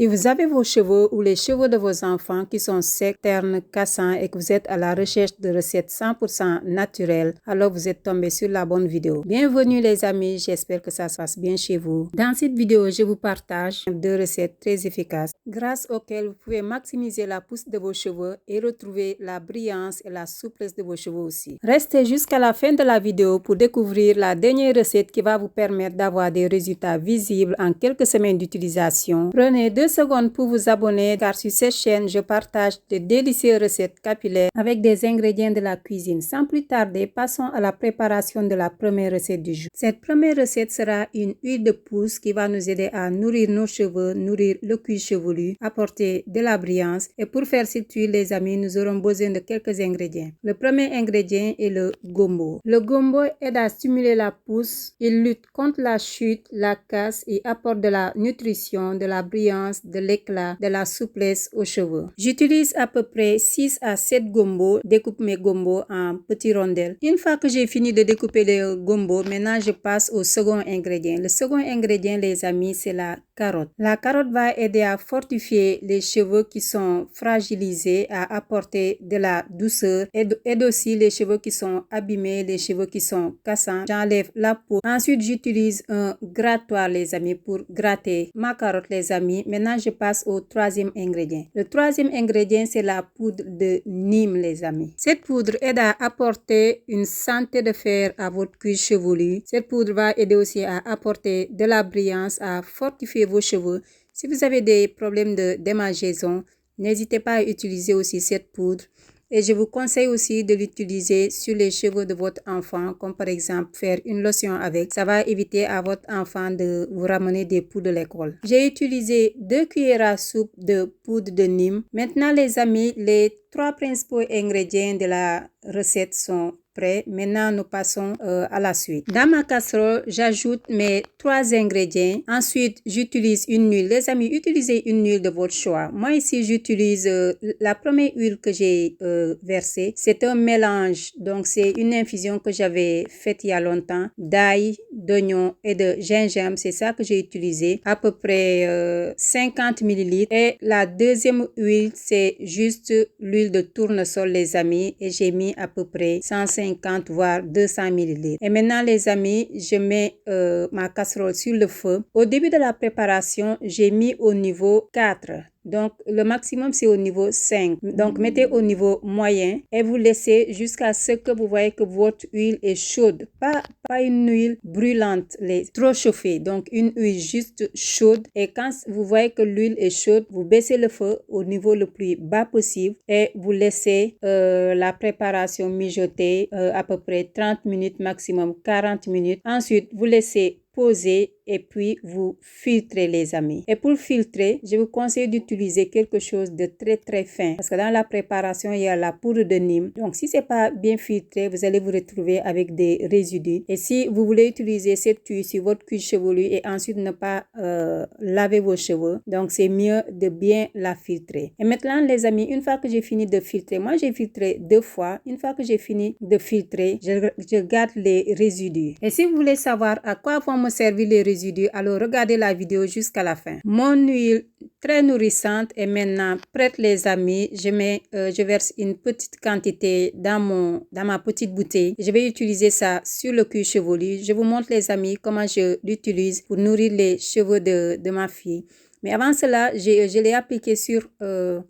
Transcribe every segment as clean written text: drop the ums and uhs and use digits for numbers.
Si vous avez vos cheveux ou les cheveux de vos enfants qui sont secs, ternes, cassants et que vous êtes à la recherche de recettes 100% naturelles, alors vous êtes tombé sur la bonne vidéo. Bienvenue les amis, j'espère que ça se passe bien chez vous. Dans cette vidéo, je vous partage 2 recettes très efficaces grâce auxquelles vous pouvez maximiser la pousse de vos cheveux et retrouver la brillance et la souplesse de vos cheveux aussi. Restez jusqu'à la fin de la vidéo pour découvrir la dernière recette qui va vous permettre d'avoir des résultats visibles en quelques semaines d'utilisation. Prenez 2 secondes pour vous abonner car sur cette chaîne, je partage de délicieuses recettes capillaires avec des ingrédients de la cuisine. Sans plus tarder, passons à la préparation de la première recette du jour. Cette première recette sera une huile de pousse qui va nous aider à nourrir nos cheveux, nourrir le cuir chevelu, apporter de la brillance. Et pour faire cette huile, les amis, nous aurons besoin de quelques ingrédients. Le premier ingrédient est le gombo. Le gombo aide à stimuler la pousse, il lutte contre la chute, la casse et apporte de la nutrition, de la brillance, de l'éclat, de la souplesse aux cheveux. J'utilise à peu près 6 à 7 gombos. Découpe mes gombos en petites rondelles. Une fois que j'ai fini de découper les gombos, maintenant je passe au second ingrédient. Le second ingrédient, les amis, c'est la carotte. La carotte va aider à fortifier les cheveux qui sont fragilisés, à apporter de la douceur. Aide aussi les cheveux qui sont abîmés, les cheveux qui sont cassants. J'enlève la peau. Ensuite, j'utilise un grattoir, les amis, pour gratter ma carotte, les amis. Maintenant, je passe au troisième ingrédient. Le troisième ingrédient, c'est la poudre de Nîmes, les amis. Cette poudre aide à apporter une santé de fer à votre cuir chevelu. Cette poudre va aider aussi à apporter de la brillance, à fortifier vos cheveux. Si vous avez des problèmes de démangeaison, n'hésitez pas à utiliser aussi cette poudre. Et je vous conseille aussi de l'utiliser sur les cheveux de votre enfant, comme par exemple faire une lotion avec. Ça va éviter à votre enfant de vous ramener des poux de l'école. J'ai utilisé 2 cuillères à soupe de poudre de Nîmes. Maintenant les amis, les 3 principaux ingrédients de la recette sont prêts. Maintenant, nous passons à la suite. Dans ma casserole, j'ajoute mes 3 ingrédients. Ensuite, j'utilise une huile. Les amis, utilisez une huile de votre choix. Moi, ici, j'utilise la première huile que j'ai versée. C'est un mélange. Donc, c'est une infusion que j'avais faite il y a longtemps d'ail, d'oignon et de gingembre. C'est ça que j'ai utilisé. À peu près 50 ml. Et la deuxième huile, c'est juste l'huile de tournesol, les amis. Et j'ai mis à peu près 150 voire 200 ml. Et maintenant les amis, je mets ma casserole sur le feu. Au début de la préparation, j'ai mis au niveau 4. Donc, le maximum, c'est au niveau 5. Donc, mettez au niveau moyen et vous laissez jusqu'à ce que vous voyez que votre huile est chaude. Pas une huile brûlante, trop chauffée. Donc, une huile juste chaude. Et quand vous voyez que l'huile est chaude, vous baissez le feu au niveau le plus bas possible et vous laissez la préparation mijoter à peu près 30 minutes, maximum 40 minutes. Ensuite, vous laissez poser et puis vous filtrez les amis. Et pour filtrer, je vous conseille d'utiliser quelque chose de très fin parce que dans la préparation, il y a la poudre de Nîmes. Donc si c'est pas bien filtré, vous allez vous retrouver avec des résidus. Et si vous voulez utiliser cette huile sur votre cuir chevelu et ensuite ne pas laver vos cheveux, donc c'est mieux de bien la filtrer. Et maintenant les amis, une fois que j'ai fini de filtrer, moi j'ai filtré 2 fois. Une fois que j'ai fini de filtrer, je garde les résidus. Et si vous voulez savoir à quoi vont me servir les résidus, alors regardez la vidéo jusqu'à la fin. Mon huile très nourrissante est maintenant prête les amis. Je verse une petite quantité dans ma petite bouteille. Je vais utiliser ça sur le cuir chevelu. Je vous montre les amis comment je l'utilise pour nourrir les cheveux de ma fille. Mais avant cela, je l'ai appliqué sur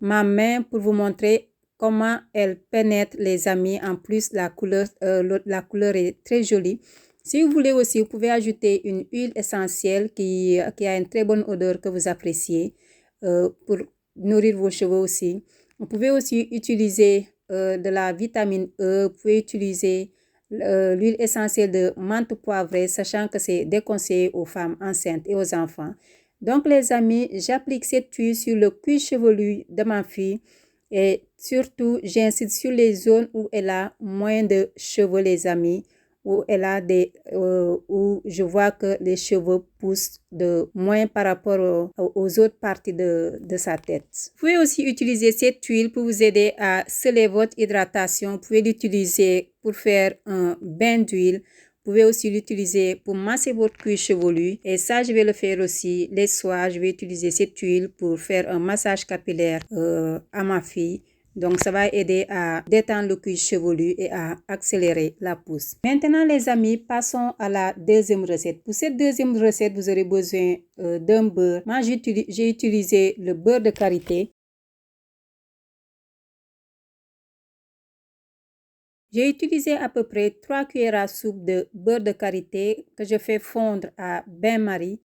ma main pour vous montrer comment elle pénètre les amis. En plus, la couleur est très jolie. Si vous voulez aussi, vous pouvez ajouter une huile essentielle qui a une très bonne odeur que vous appréciez pour nourrir vos cheveux aussi. Vous pouvez aussi utiliser de la vitamine E. Vous pouvez utiliser l'huile essentielle de menthe poivrée, sachant que c'est déconseillé aux femmes enceintes et aux enfants. Donc les amis, j'applique cette huile sur le cuir chevelu de ma fille et surtout, j'insiste sur les zones où elle a moins de cheveux, les amis. Où elle a où je vois que les cheveux poussent de moins par rapport aux autres parties de sa tête. Vous pouvez aussi utiliser cette huile pour vous aider à sceller votre hydratation. Vous pouvez l'utiliser pour faire un bain d'huile Vous pouvez aussi l'utiliser pour masser votre cuir chevelu. Et ça, je vais le faire aussi les soirs. Je vais utiliser cette huile pour faire un massage capillaire à ma fille. Donc, ça va aider à détendre le cuir chevelu et à accélérer la pousse. Maintenant, les amis, passons à la deuxième recette. Pour cette deuxième recette, vous aurez besoin d'un beurre. Moi, j'ai utilisé le beurre de karité. J'ai utilisé à peu près 3 cuillères à soupe de beurre de karité que je fais fondre à bain-marie.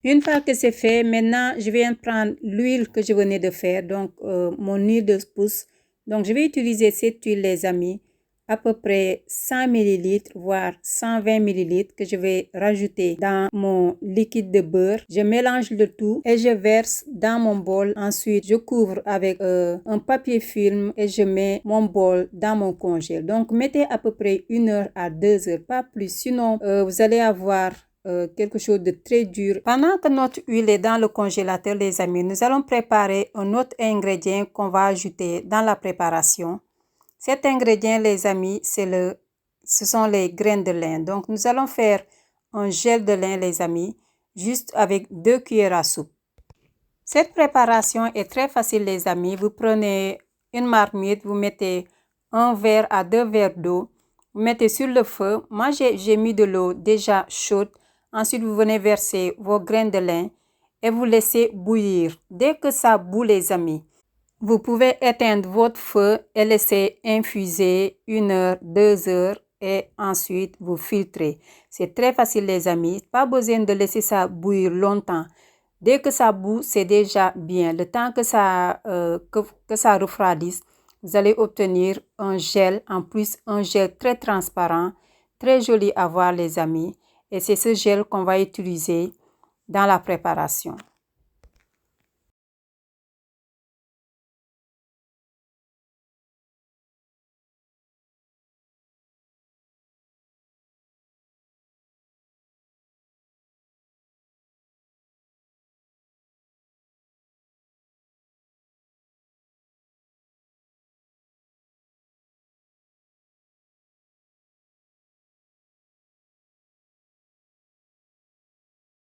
Une fois que c'est fait, maintenant je viens prendre l'huile que je venais de faire, donc mon huile de pousse. Donc je vais utiliser cette huile, les amis, à peu près 100 ml, voire 120 ml que je vais rajouter dans mon liquide de beurre. Je mélange le tout et je verse dans mon bol. Ensuite, je couvre avec un papier film et je mets mon bol dans mon congèle. Donc mettez à peu près 1 heure à 2 heures, pas plus. Sinon, vous allez avoir quelque chose de très dur. Pendant que notre huile est dans le congélateur, les amis, nous allons préparer un autre ingrédient qu'on va ajouter dans la préparation. Cet ingrédient, les amis, ce sont les graines de lin. Donc, nous allons faire un gel de lin, les amis, juste avec 2 cuillères à soupe. Cette préparation est très facile, les amis. Vous prenez une marmite, vous mettez 1 verre à 2 verres d'eau, vous mettez sur le feu. Moi, j'ai mis de l'eau déjà chaude. Ensuite, vous venez verser vos graines de lin et vous laissez bouillir. Dès que ça bout, les amis, vous pouvez éteindre votre feu et laisser infuser 1 heure, 2 heures et ensuite vous filtrez. C'est très facile, les amis. Pas besoin de laisser ça bouillir longtemps. Dès que ça bout, c'est déjà bien. Le temps que ça refroidisse, vous allez obtenir un gel, en plus un gel très transparent, très joli à voir, les amis. Et c'est ce gel qu'on va utiliser dans la préparation.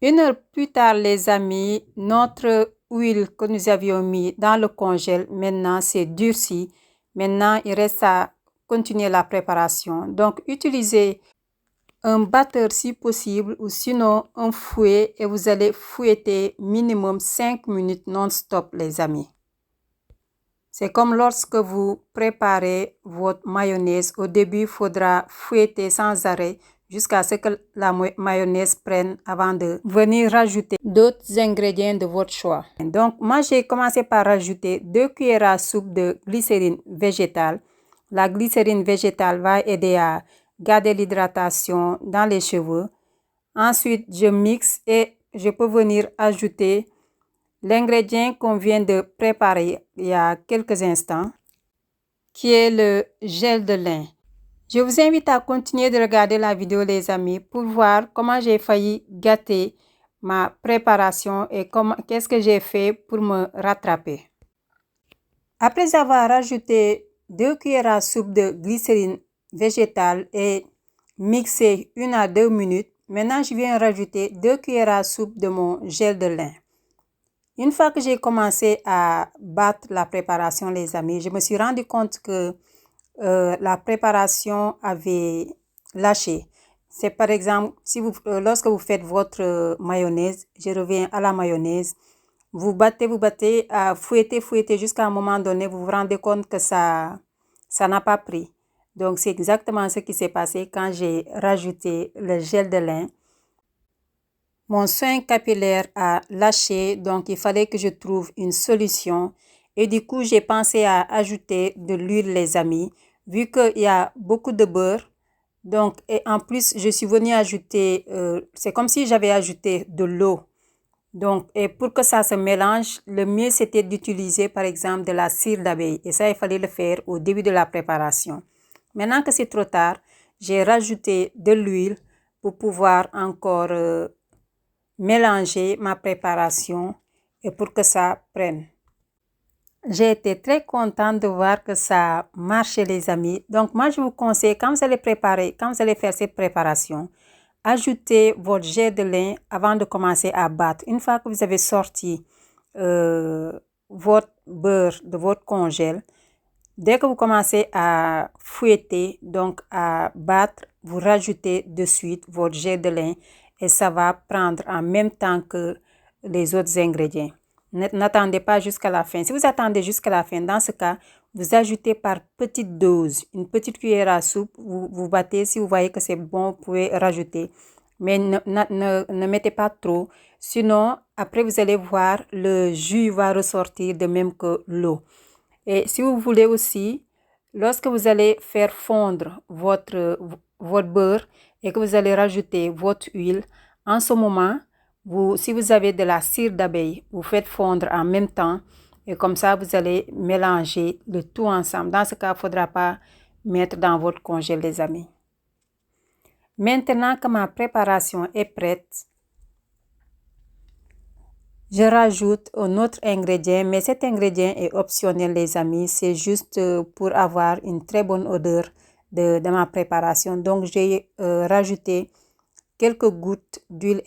Une heure plus tard, les amis, notre huile que nous avions mis dans le congèle, maintenant c'est durci. Maintenant, il reste à continuer la préparation. Donc, utilisez un batteur si possible ou sinon un fouet et vous allez fouetter minimum 5 minutes non-stop, les amis. C'est comme lorsque vous préparez votre mayonnaise. Au début, il faudra fouetter sans arrêt jusqu'à ce que la mayonnaise prenne avant de venir rajouter d'autres ingrédients de votre choix. Donc, moi, j'ai commencé par rajouter 2 cuillères à soupe de glycérine végétale. La glycérine végétale va aider à garder l'hydratation dans les cheveux. Ensuite, je mixe et je peux venir ajouter l'ingrédient qu'on vient de préparer il y a quelques instants, qui est le gel de lin. Je vous invite à continuer de regarder la vidéo, les amis, pour voir comment j'ai failli gâter ma préparation et qu'est-ce que j'ai fait pour me rattraper. Après avoir rajouté 2 cuillères à soupe de glycérine végétale et mixé 1 à 2 minutes, maintenant je viens rajouter 2 cuillères à soupe de mon gel de lin. Une fois que j'ai commencé à battre la préparation, les amis, je me suis rendu compte que la préparation avait lâché. C'est par exemple, lorsque vous faites votre mayonnaise, je reviens à la mayonnaise, vous battez, fouettez jusqu'à un moment donné, vous vous rendez compte que ça n'a pas pris. Donc, c'est exactement ce qui s'est passé quand j'ai rajouté le gel de lin. Mon soin capillaire a lâché, donc il fallait que je trouve une solution. Et du coup, j'ai pensé à ajouter de l'huile, les amis, vu qu'il y a beaucoup de beurre. Donc, et en plus, je suis venue ajouter, c'est comme si j'avais ajouté de l'eau. Donc, et pour que ça se mélange, le mieux c'était d'utiliser par exemple de la cire d'abeille. Et ça, il fallait le faire au début de la préparation. Maintenant que c'est trop tard, j'ai rajouté de l'huile pour pouvoir encore mélanger ma préparation et pour que ça prenne. J'ai été très contente de voir que ça marchait les amis. Donc moi je vous conseille quand vous allez faire cette préparation, ajoutez votre gel de lin avant de commencer à battre. Une fois que vous avez sorti votre beurre de votre congèle, dès que vous commencez à fouetter, donc à battre, vous rajoutez de suite votre gel de lin et ça va prendre en même temps que les autres ingrédients. N'attendez pas jusqu'à la fin. Si vous attendez jusqu'à la fin, dans ce cas, vous ajoutez par petite dose, une petite cuillère à soupe, vous battez. Si vous voyez que c'est bon, vous pouvez rajouter. Mais ne mettez pas trop. Sinon, après, vous allez voir, le jus va ressortir de même que l'eau. Et si vous voulez aussi, lorsque vous allez faire fondre votre beurre et que vous allez rajouter votre huile, en ce moment, si vous avez de la cire d'abeille, vous faites fondre en même temps et comme ça, vous allez mélanger le tout ensemble. Dans ce cas, il ne faudra pas mettre dans votre congèle, les amis. Maintenant que ma préparation est prête, je rajoute un autre ingrédient, mais cet ingrédient est optionnel, les amis. C'est juste pour avoir une très bonne odeur de ma préparation. Donc, j'ai rajouté quelques gouttes d'huile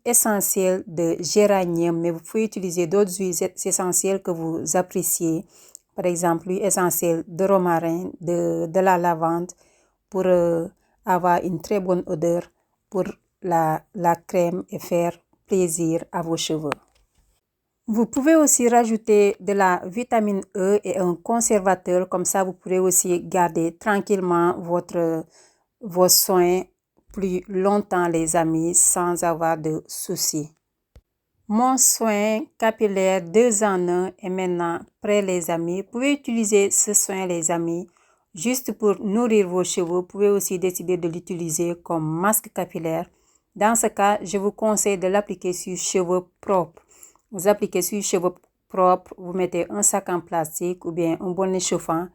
essentielle de géranium, mais vous pouvez utiliser d'autres huiles essentielles que vous appréciez. Par exemple, l'huile essentielle de romarin, de la lavande, pour avoir une très bonne odeur pour la crème et faire plaisir à vos cheveux. Vous pouvez aussi rajouter de la vitamine E et un conservateur, comme ça vous pourrez aussi garder tranquillement vos soins plus longtemps, les amis, sans avoir de soucis. Mon soin capillaire 2 en 1 est maintenant prêt, les amis. Vous pouvez utiliser ce soin, les amis, juste pour nourrir vos cheveux. Vous pouvez aussi décider de l'utiliser comme masque capillaire. Dans ce cas, je vous conseille de l'appliquer sur cheveux propres. Vous appliquez sur cheveux propres, vous mettez un sac en plastique ou bien un bonnet chauffant.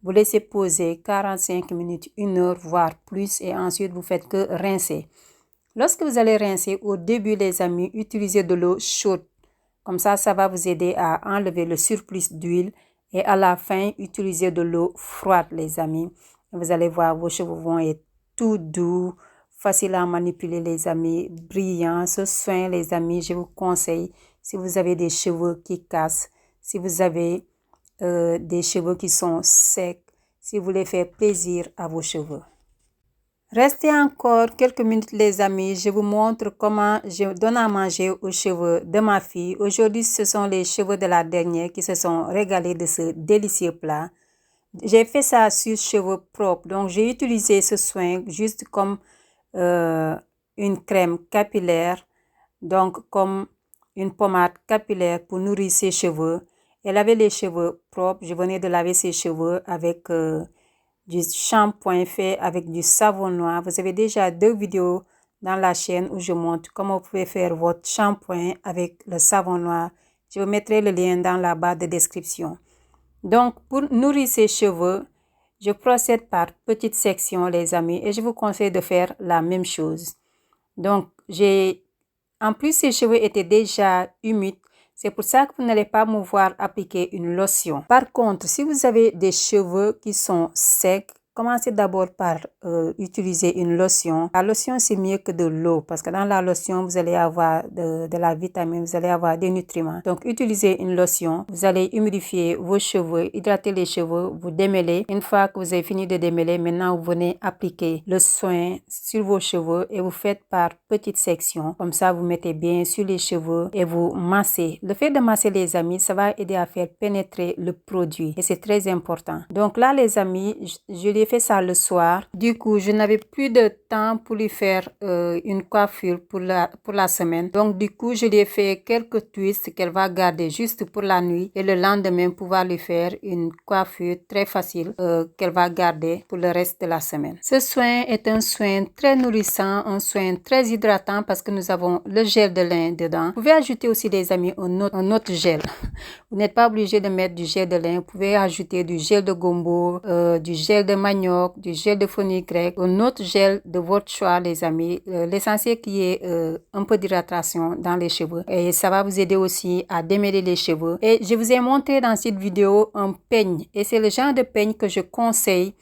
Vous laissez poser 45 minutes, 1 heure, voire plus, et ensuite vous faites que rincer. Lorsque vous allez rincer, au début, les amis, utilisez de l'eau chaude. Comme ça va vous aider à enlever le surplus d'huile. Et à la fin, utilisez de l'eau froide, les amis. Vous allez voir, vos cheveux vont être tout doux, facile à manipuler, les amis, brillants. Ce soin, les amis, je vous conseille, si vous avez des cheveux qui cassent, si vous avez des cheveux qui sont secs, si vous voulez faire plaisir à vos cheveux. Restez encore quelques minutes, les amis. Je vous montre comment je donne à manger aux cheveux de ma fille. Aujourd'hui, ce sont les cheveux de la dernière qui se sont régalés de ce délicieux plat. J'ai fait ça sur cheveux propres. Donc, j'ai utilisé ce soin juste comme une crème capillaire. Donc, comme une pommade capillaire pour nourrir ses cheveux. Elle avait les cheveux propres. Je venais de laver ses cheveux avec du shampoing fait avec du savon noir. Vous avez déjà 2 vidéos dans la chaîne où je montre comment vous pouvez faire votre shampoing avec le savon noir. Je vous mettrai le lien dans la barre de description. Donc, pour nourrir ses cheveux, je procède par petites sections, les amis, et je vous conseille de faire la même chose. Donc, en plus, ses cheveux étaient déjà humides. C'est pour ça que vous n'allez pas me voir appliquer une lotion. Par contre, si vous avez des cheveux qui sont secs, commencez d'abord par utiliser une lotion. La lotion, c'est mieux que de l'eau parce que dans la lotion, vous allez avoir de la vitamine, vous allez avoir des nutriments. Donc, utilisez une lotion. Vous allez humidifier vos cheveux, hydrater les cheveux, vous démêlez. Une fois que vous avez fini de démêler, maintenant, vous venez appliquer le soin sur vos cheveux et vous faites par petites sections. Comme ça, vous mettez bien sur les cheveux et vous massez. Le fait de masser, les amis, ça va aider à faire pénétrer le produit et c'est très important. Donc là, les amis, je l'ai fait ça le soir. Du coup, je n'avais plus de temps pour lui faire une coiffure pour la semaine. Donc, du coup, je lui ai fait quelques twists qu'elle va garder juste pour la nuit et le lendemain, pouvoir lui faire une coiffure très facile qu'elle va garder pour le reste de la semaine. Ce soin est un soin très nourrissant, un soin très hydratant parce que nous avons le gel de lin dedans. Vous pouvez ajouter aussi, les amis, un autre gel. Vous n'êtes pas obligé de mettre du gel de lin. Vous pouvez ajouter du gel de gombo, du gel de manioc, du gel de phoenix. vinaigre, un autre gel de votre choix les amis. L'essentiel qui est un peu d'hydratation dans les cheveux et ça va vous aider aussi à démêler les cheveux. Et je vous ai montré dans cette vidéo un peigne et c'est le genre de peigne que je conseille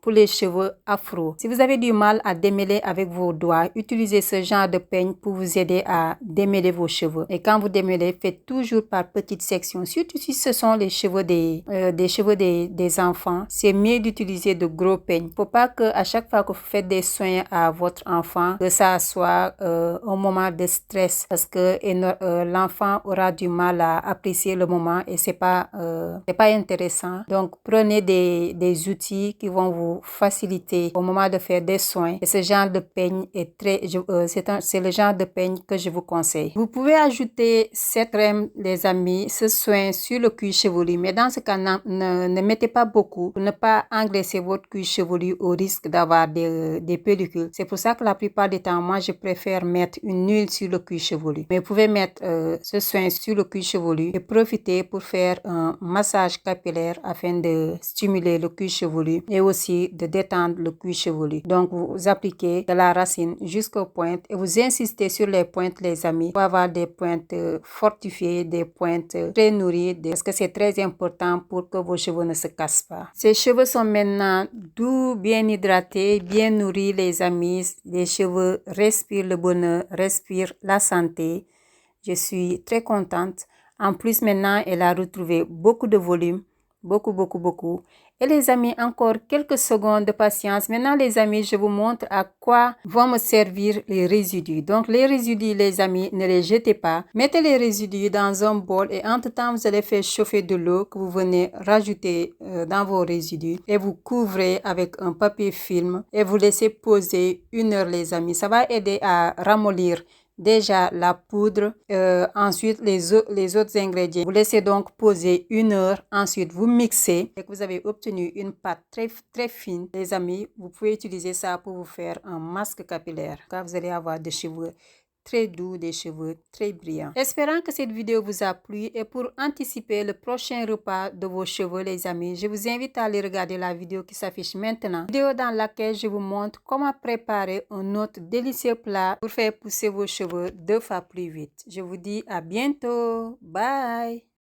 pour les cheveux afro. Si vous avez du mal à démêler avec vos doigts, utilisez ce genre de peigne pour vous aider à démêler vos cheveux. Et quand vous démêlez, faites toujours par petites sections. Surtout si ce sont les cheveux des enfants, c'est mieux d'utiliser de gros peignes. Faut pas que à chaque fois que vous faites des soins à votre enfant, que ça soit un moment de stress parce que l'enfant aura du mal à apprécier le moment et c'est pas intéressant. Donc prenez des outils qui vont vous faciliter au moment de faire des soins et ce genre de peigne est c'est le genre de peigne que je vous conseille. Vous pouvez ajouter cette crème les amis, ce soin sur le cuir chevelu, mais dans ce cas ne mettez pas beaucoup pour ne pas engraisser votre cuir chevelu au risque d'avoir des pellicules. C'est pour ça que la plupart du temps moi je préfère mettre une huile sur le cuir chevelu, mais vous pouvez mettre ce soin sur le cuir chevelu et profiter pour faire un massage capillaire afin de stimuler le cuir chevelu et aussi de détendre le cuir chevelu. Donc vous appliquez de la racine jusqu'aux pointes et vous insistez sur les pointes les amis pour avoir des pointes fortifiées, des pointes très nourries parce que c'est très important pour que vos cheveux ne se cassent pas. Ces cheveux sont maintenant doux, bien hydratés, bien nourris les amis. Les cheveux respirent le bonheur, respirent la santé. Je suis très contente. En plus maintenant elle a retrouvé beaucoup de volume. Beaucoup. Et les amis, encore quelques secondes de patience. Maintenant les amis, je vous montre à quoi vont me servir les résidus. Donc les résidus les amis, ne les jetez pas. Mettez les résidus dans un bol et entre temps vous allez faire chauffer de l'eau que vous venez rajouter dans vos résidus. Et vous couvrez avec un papier film et vous laissez poser 1 heure les amis. Ça va aider à ramollir déjà la poudre, ensuite les autres ingrédients. Vous laissez donc poser 1 heure, ensuite vous mixez et que vous avez obtenu une pâte très fine. Les amis, vous pouvez utiliser ça pour vous faire un masque capillaire car vous allez avoir des cheveux très doux, des cheveux très brillants. Espérant que cette vidéo vous a plu et pour anticiper le prochain repas de vos cheveux les amis, je vous invite à aller regarder la vidéo qui s'affiche maintenant. Vidéo dans laquelle je vous montre comment préparer un autre délicieux plat pour faire pousser vos cheveux 2 fois plus vite. Je vous dis à bientôt. Bye!